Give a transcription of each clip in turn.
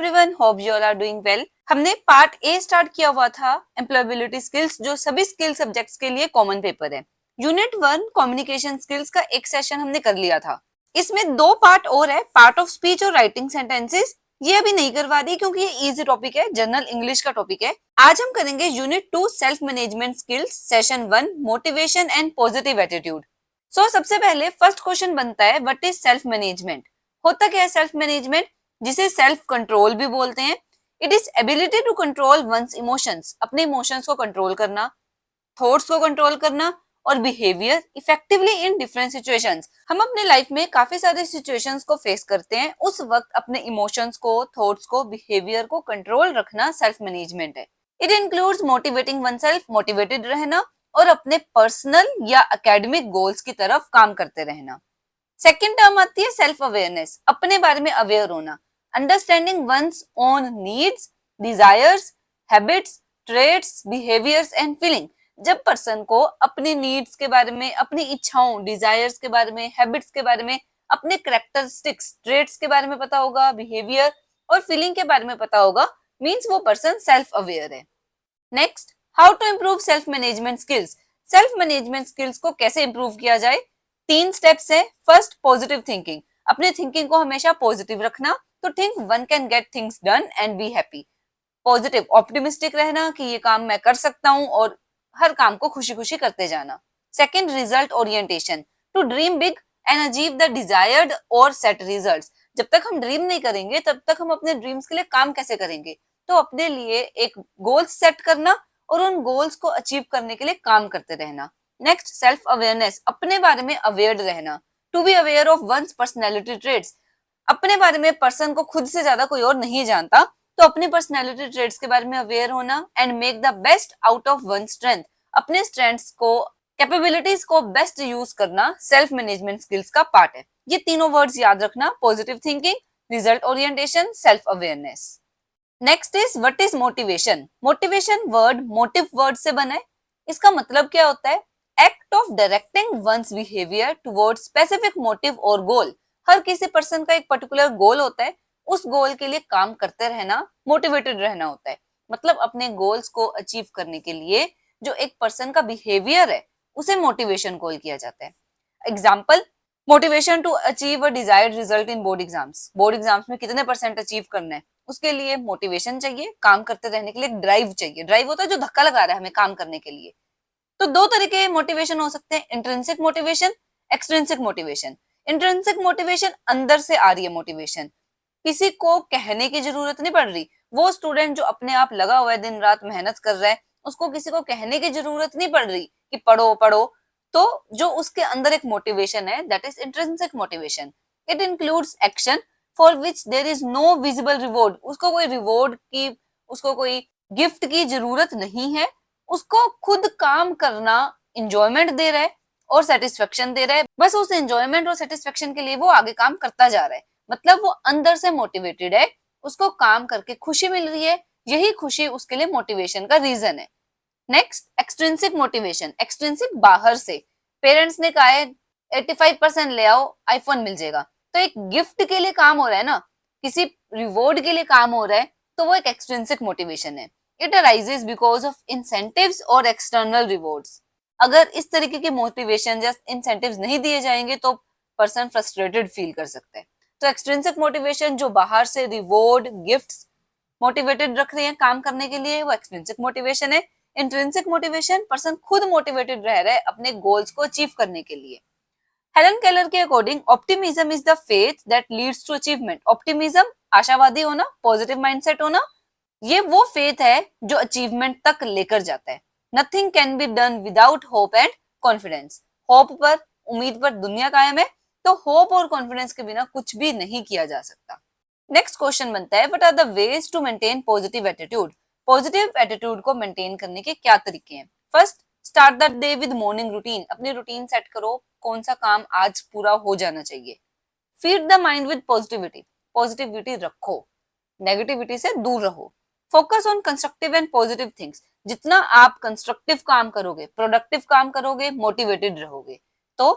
Everyone, hope you all are doing well. हमने part A start किया हुआ था एम्प्लॉयबिलिटी स्किल्स, जो सभी स्किल सब्जेक्ट्स के लिए कॉमन पेपर है। यूनिट 1 कम्युनिकेशन स्किल्स का एक सेशन हमने कर लिया था। इसमें दो पार्ट और है, पार्ट ऑफ स्पीच और राइटिंग सेंटेंसेस। ये अभी नहीं करवा दी क्योंकि ये इजी टॉपिक है, जनरल इंग्लिश का टॉपिक है। आज हम करेंगे unit 2 self management skills, session 1 motivation and positive attitude. So सबसे पहले फर्स्ट क्वेश्चन बनता है, व्हाट इज सेल्फ मैनेजमेंट? होता क्या है सेल्फ मैनेजमेंट, जिसे सेल्फ कंट्रोल भी बोलते हैं? It is ability to control one's emotions, अपने इमोशंस को कंट्रोल करना, थॉट्स को कंट्रोल करना और behaviour effectively in different situations. हम अपने लाइफ में काफी सारे सिचुएशंस को फेस करते हैं, उस वक्त अपने इमोशंस को, थॉट्स को, बिहेवियर को कंट्रोल रखना सेल्फ मैनेजमेंट है। It includes motivating oneself, motivated रहना और अपने पर्सनल या एकेडमिक गोल्स की तरफ काम करते रहना। सेकेंड टर्म आती है सेल्फ अवेयरनेस, अपने बारे में अवेयर होना, understanding one's own needs, desires, habits, traits, behaviours and feeling. जब पर्सन को अपनी नीड्स के बारे में, अपनी इच्छाओं, डिजायर्स के बारे में, हैबिट्स के बारे में, अपने कैरेक्टरिस्टिक्स, ट्रेट्स के बारे में पता होगा, बिहेवियर और फीलिंग के बारे में पता होगा, मीन्स वो पर्सन सेल्फ अवेयर है। Next, how to improve self management skills. Self management skills को कैसे इंप्रूव किया जाए? 3 स्टेप्स है। फर्स्ट, पॉजिटिव थिंकिंग, अपने थिंकिंग को हमेशा पॉजिटिव रखना। तो think one can get things done and be happy. Positive, optimistic रहना कि ये काम मैं कर सकता हूँ और हर काम को खुशी खुशी करते जाना। Second, result orientation, to dream big and achieve the desired और सेट रिजल्ट्स। जब तक हम ड्रीम नहीं करेंगे तब तक हम अपने ड्रीम्स के लिए काम कैसे करेंगे? तो अपने लिए एक गोल्स सेट करना और उन गोल्स को अचीव करने के लिए काम करते रहना। नेक्स्ट, सेल्फ अवेयरनेस, अपने बारे में अवेयर रहना, to be aware of one's personality traits. अपने बारे में पर्सन को खुद से ज्यादा कोई और नहीं जानता, तो अपनी पर्सनैलिटी ट्रेट्स के बारे में अवेयर होना and make the best out of one strength, अपने स्ट्रेंथ्स को, कैपेबिलिटीज को बेस्ट यूज करना सेल्फ मैनेजमेंट स्किल्स का पार्ट है। ये तीनों वर्ड्स याद रखना, positive thinking, result orientation, self awareness. Next is what is motivation. Motivation word motive word से बना है। इसका मतलब क्या होता है? Act of directing one's behaviour towards specific motive और गोल। हर किसी पर्सन का एक पर्टिकुलर गोल होता है, उस गोल के लिए काम करते रहना, मोटिवेटेड रहना होता है। मतलब अपने गोल्स को अचीव करने के लिए जो एक पर्सन का बिहेवियर है उसे मोटिवेशन कॉल किया जाता है। Example, motivation to achieve a desired result in board exams. Board exams में कितने % अचीव करना है, उसके लिए मोटिवेशन चाहिए, काम करते रहने के लिए ड्राइव चाहिए। ड्राइव होता है जो धक्का लगा रहा है हमें काम करने के लिए। तो दो तरीके मोटिवेशन हो सकते हैं, intrinsic motivation, extrinsic motivation. Intrinsic motivation, अंदर से आ रही है मोटिवेशन, किसी को कहने की जरूरत नहीं पड़ रही। वो स्टूडेंट जो अपने आप लगा हुआ है, दिन रात मेहनत कर रहा है, उसको किसी को कहने की जरूरत नहीं पड़ रही कि पढ़ो पढ़ो। तो जो उसके अंदर एक मोटिवेशन है, that is intrinsic motivation. It includes action for which there is no visible reward. उसको कोई रिवॉर्ड की, उसको कोई गिफ्ट की जरूरत नहीं है, उसको खुद काम करना इंजॉयमेंट दे रहा है और सेटिस्फेक्शन दे रहा है। बस उस एंजॉयमेंट और सेटिस्फेक्शन के लिए वो आगे काम करता जा रहा है। मतलब वो अंदर से मोटिवेटेड है, उसको काम करके खुशी मिल रही है, यही खुशी उसके लिए मोटिवेशन का रीजन है। Next, extrinsic motivation. एक्सट्रिंसिक, बाहर से, पेरेंट्स ने कहा है 85% ले आओ, आईफोन मिल जाएगा, तो एक गिफ्ट के लिए काम हो रहा है ना, किसी रिवॉर्ड के लिए काम हो रहा है, तो वो एक एक्सट्रिंसिक मोटिवेशन है। It arises because of incentives और एक्सटर्नल रिवॉर्ड्स। अगर इस तरीके की मोटिवेशन या इंसेंटिव्स नहीं दिए जाएंगे तो पर्सन फ्रस्ट्रेटेड फील कर सकता है। तो एक्सट्रिंसिक मोटिवेशन जो बाहर से रिवॉर्ड, गिफ्ट्स मोटिवेटेड रख रही है काम करने के लिए, वो एक्सट्रिंसिक मोटिवेशन है। इंट्रिंसिक मोटिवेशन, पर्सन खुद मोटिवेटेड रह रहा है अपने गोल्स को अचीव करने के लिए। हेलन केलर के according, optimism is the faith that leads to achievement. Optimism, आशावादी होना, पॉजिटिव माइंडसेट होना, ये वो फेथ है जो अचीवमेंट तक लेकर जाता है। Nothing can be done without hope and confidence. Hope पर, उम्मीद पर दुनिया कायम है, तो होप और कॉन्फिडेंस के बिना कुछ भी नहीं किया जा सकता। नेक्स्ट क्वेश्चन बनता है, what are the ways to maintain positive attitude. Positive attitude को मेंटेन करने के क्या तरीके हैं? First, start the day with morning routine. अपनी रूटीन सेट करो, कौन सा काम आज पूरा हो जाना चाहिए। Feed the mind with positivity. Positivity रखो, नेगेटिविटी से दूर रहो। Focus on constructive and positive things. जितना आप कंस्ट्रक्टिव काम करोगे, प्रोडक्टिव काम करोगे, मोटिवेटेड रहोगे। तो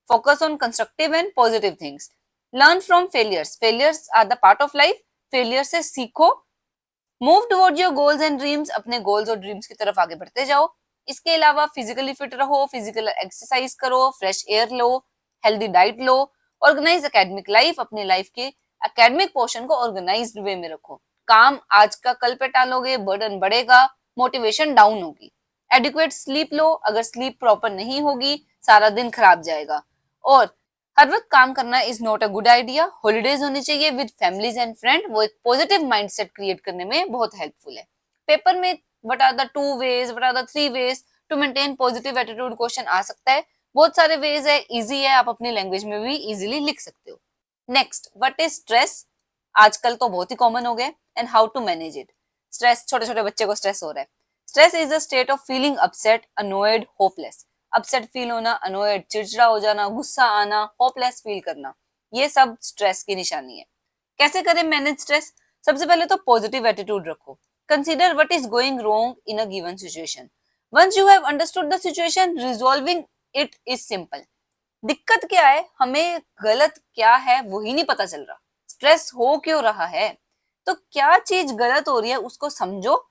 focus on constructive and positive things. Learn from failures. Failures are the part of life, failure से सीखो, move toward your goals and dreams, अपने गोल्स और ड्रीम्स की तरफ आगे बढ़ते जाओ। इसके अलावा फिजिकली फिट रहो, फिजिकल एक्सरसाइज करो, फ्रेश एयर लो, हेल्दी डाइट लो, ऑर्गेनाइज एकेडमिक लाइफ, अपनी लाइफ के एकेडमिक पोर्शन को ऑर्गेनाइज्ड वे में रखो। काम आज का कल पे टालोगे, बर्डन बढ़ेगा, मोटिवेशन डाउन होगी। एडिक्वेट स्लीप लो, अगर स्लीप प्रॉपर नहीं होगी सारा दिन खराब जाएगा। और हर वक्त काम करना is not a good idea. Holidays होनी चाहिए विद फैमिलीज एंड फ्रेंड, वो एक पॉजिटिव माइंडसेट क्रिएट करने में बहुत हेल्पफुल है। पेपर में what are the 2 ways, what are the 3 ways to maintain positive attitude question आ सकता है। बहुत सारे वेज है, इजी है, आप अपनी लैंग्वेज में भी इजीली लिख सकते हो। Next, what is stress? आजकल तो बहुत ही कॉमन हो गया। And how to manage it? Stress, छोटे छोटे बच्चे को स्ट्रेस हो रहा है। Stress is a state of feeling upset, annoyed, hopeless. Upset feel होना, अनोयड चिड़चिड़ा हो जाना, गुस्सा आना, होपलेस फील करना, ये सब स्ट्रेस की निशानी है। कैसे करें मैनेज स्ट्रेस? सबसे पहले तो पॉजिटिव एटीट्यूड रखो। Consider what is going wrong in a given situation. Once you have understood the situation, resolving it is simple. दिक्कत क्या है, हमें गलत क्या है वही नहीं पता चल रहा, स्ट्रेस हो क्यों रहा है। तो क्या चीज गलत हो रही है उसको समझो,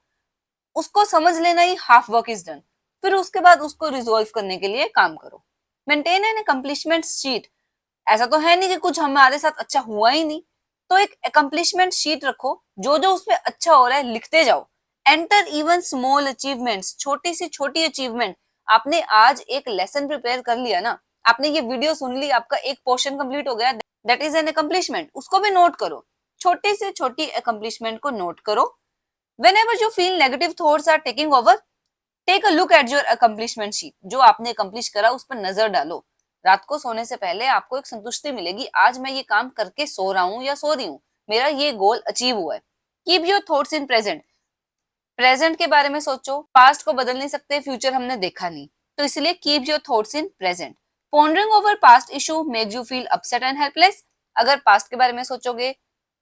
उसको समझ लेना ही हाफ वर्क इज डन। फिर उसके बाद उसको रिजोल्व करने के लिए काम करो। Maintain an accomplishment sheet. ऐसा तो है नहीं कि कुछ हमारे साथ अच्छा हुआ ही नहीं, तो एक अकम्प्लिशमेंट शीट रखो, जो जो उसमें अच्छा हो रहा है लिखते जाओ। एंटर इवन स्मॉल अचीवमेंट्स, छोटी सी छोटी अचीवमेंट। आपने आज एक लेसन प्रिपेयर कर लिया ना, आपने ये वीडियो सुन ली, आपका एक पोर्शन कंप्लीट हो गया, दैट इज एन अकम्प्लिशमेंट, उसको भी नोट करो। छोटी से छोटी अकम्प्लिशमेंट को नोट करो। Whenever you feel negative thoughts are taking over, take a look at your accomplishment sheet. जो आपने accomplish करा उस पर नजर डालो। रात को सोने से पहले आपको एक संतुष्टि मिलेगी, आज मैं ये काम करके सो रहा हूँ या सो रही हूँ, मेरा ये गोल अचीव हुआ है। Keep your thoughts in present. Present के बारे में सोचो, पास्ट को बदल नहीं सकते, फ्यूचर हमने देखा नहीं, तो इसलिए keep your thoughts in present. Pondering over past issue makes you feel upset and helpless. अगर पास्ट के बारे में सोचोगे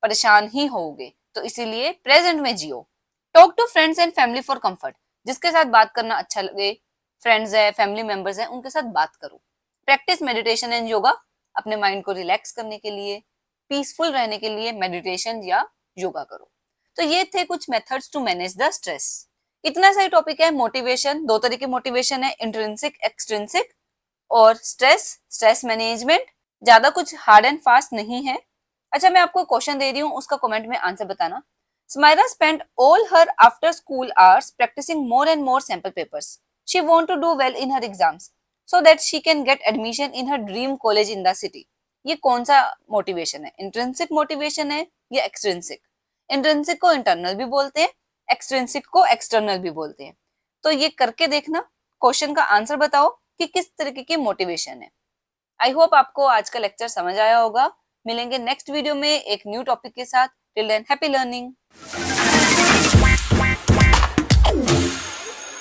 परेशान ही होगे, तो इसीलिए प्रेजेंट में जियो। Talk to friends and family for comfort. जिसके साथ बात करना अच्छा लगे, फ्रेंड्स है, फैमिली मेंबर्स है, उनके साथ बात करो। प्रैक्टिस मेडिटेशन एंड योगा, अपने माइंड को रिलैक्स करने के लिए, पीसफुल रहने के लिए मेडिटेशन या योगा करो। तो ये थे कुछ methods to manage the stress. इतना सही टॉपिक है। मोटिवेशन, दो तरह की मोटिवेशन है, इंट्रिंसिक, एक्सट्रिंसिक। और स्ट्रेस, स्ट्रेस मैनेजमेंट, ज्यादा कुछ हार्ड एंड फास्ट नहीं है। अच्छा, मैं आपको क्वेश्चन दे रही हूँ, उसका कमेंट में आंसर बताना। Smira spent all her after school hours practicing more and more sample papers. She want to do well in her exams so that she can get admission in her dream college in the city. ये कौन सा motivation है? Intrinsic motivation है या extrinsic? Intrinsic को internal भी बोलते हैं, एक्सट्रिंसिक को एक्सटर्नल भी बोलते हैं। तो ये करके देखना, क्वेश्चन का आंसर बताओ कि किस तरीके की मोटिवेशन है। आई होप आपको आज का लेक्चर समझ आया होगा। मिलेंगे नेक्स्ट वीडियो में एक न्यू टॉपिक के साथ। Till then, happy learning.